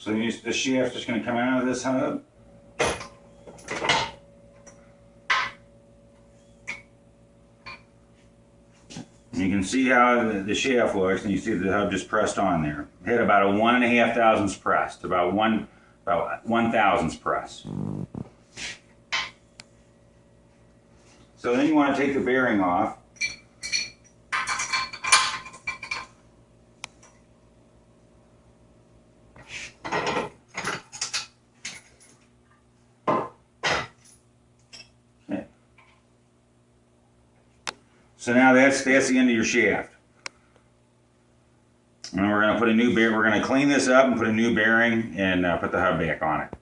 So the shaft is going to come out of this hub. You can see how the shaft looks, and you see the hub just pressed on there. It had about a 1.5 thousandths pressed, about 1 thousandths press. So then you want to take the bearing off. Okay. So now that's the end of your shaft. And we're going to put a new bearing. We're going to clean this up and put a new bearing and put the hub back on it.